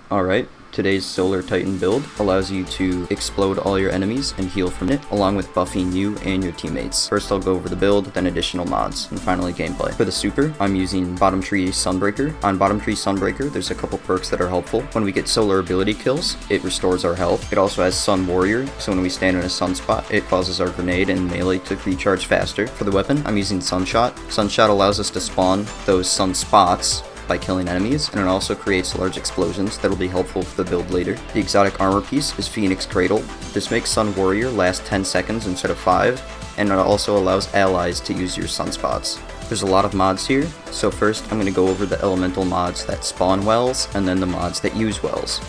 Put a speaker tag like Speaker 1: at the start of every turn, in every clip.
Speaker 1: Alright, today's Solar Titan build allows you to explode all your enemies and heal from it, along with buffing you and your teammates. First I'll go over the build, then additional mods, and finally gameplay. For the super, I'm using Bottom Tree Sunbreaker. On Bottom Tree Sunbreaker, there's a couple perks that are helpful. When we get solar ability kills, it restores our health. It also has Sun Warrior, so when we stand in a sunspot, it causes our grenade and melee to recharge faster. For the weapon, I'm using Sunshot. Sunshot allows us to spawn those sunspots by killing enemies, and it also creates large explosions that will be helpful for the build later. The exotic armor piece is Phoenix Cradle. This makes Sun Warrior last 10 seconds instead of 5, and it also allows allies to use your sunspots. There's a lot of mods here, so first I'm going to go over the elemental mods that spawn wells, and then the mods that use wells.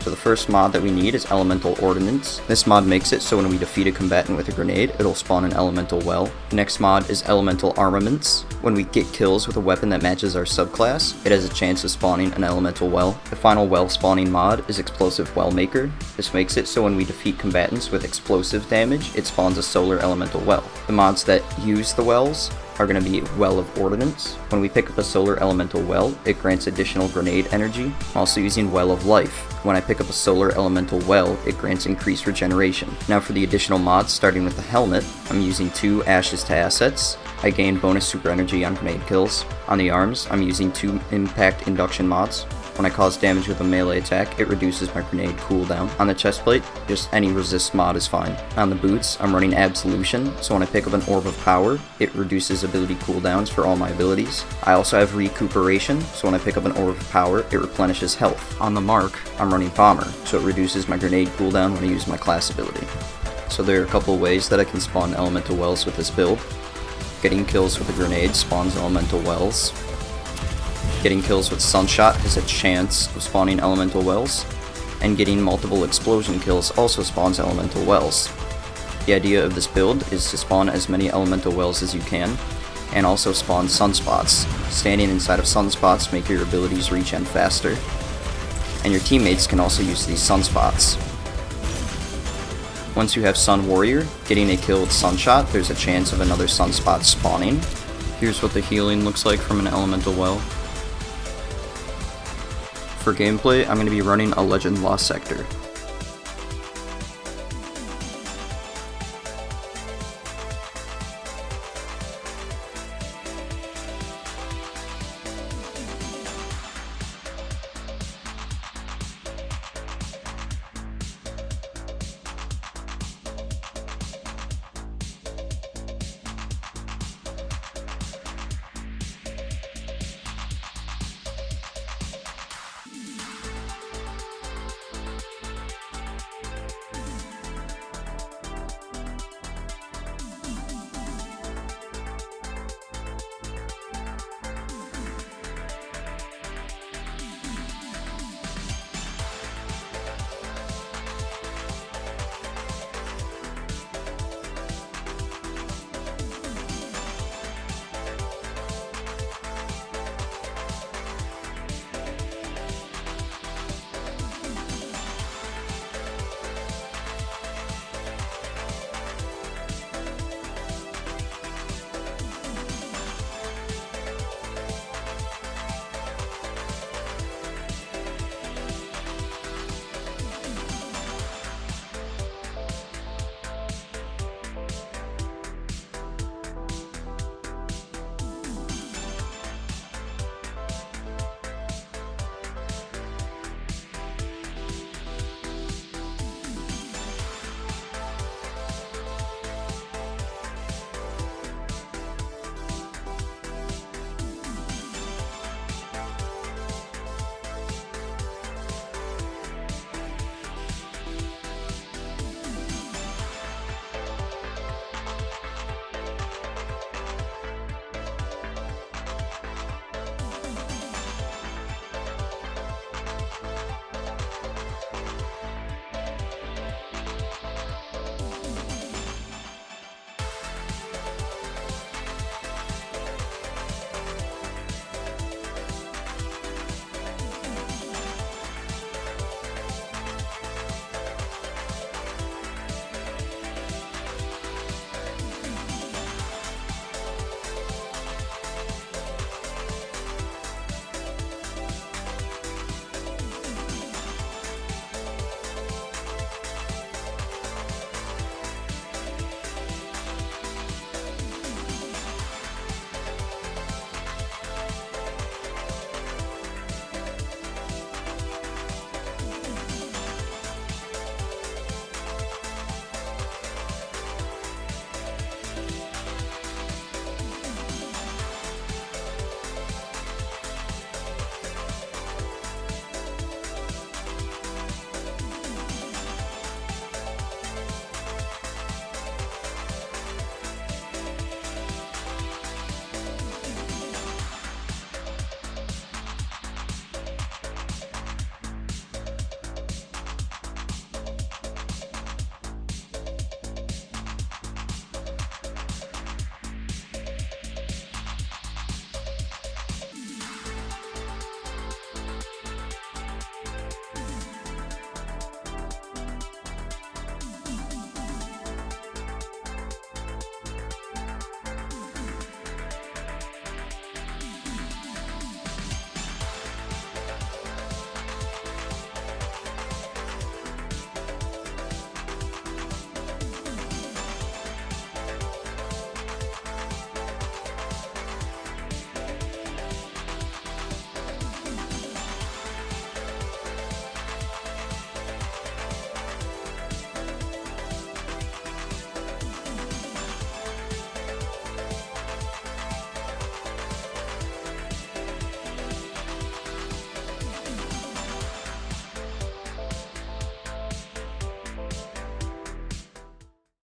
Speaker 1: So the first mod that we need is Elemental Ordnance. This mod makes it so when we defeat a combatant with a grenade, it'll spawn an elemental well. The next mod is Elemental Armaments. When we get kills with a weapon that matches our subclass, it has a chance of spawning an elemental well. The final well spawning mod is Explosive Well Maker. This makes it so when we defeat combatants with explosive damage, it spawns a solar elemental well. The mods that use the wells are going to be Well of Ordnance. When we pick up a solar elemental well, it grants additional grenade energy. I'm also using Well of Life. When I pick up a solar elemental well, it grants increased regeneration. Now for the additional mods, starting with the helmet, I'm using 2 Ashes to Assets. I gain bonus super energy on grenade kills. On the arms, I'm using 2 impact induction mods. When I cause damage with a melee attack, it reduces my grenade cooldown. On the chestplate, just any resist mod is fine. On the boots, I'm running Absolution, so when I pick up an Orb of Power, it reduces ability cooldowns for all my abilities. I also have Recuperation, so when I pick up an Orb of Power, it replenishes health. On the mark, I'm running Bomber, so it reduces my grenade cooldown when I use my class ability. So there are a couple ways that I can spawn elemental wells with this build. Getting kills with a grenade spawns elemental wells. Getting kills with Sunshot has a chance of spawning elemental wells, and getting multiple explosion kills also spawns elemental wells. The idea of this build is to spawn as many elemental wells as you can, and also spawn sunspots. Standing inside of sunspots make your abilities regen faster, and your teammates can also use these sunspots. Once you have Sun Warrior, getting a kill with Sunshot, there's a chance of another sunspot spawning. Here's what the healing looks like from an elemental well. For gameplay, I'm going to be running a Legend Lost Sector.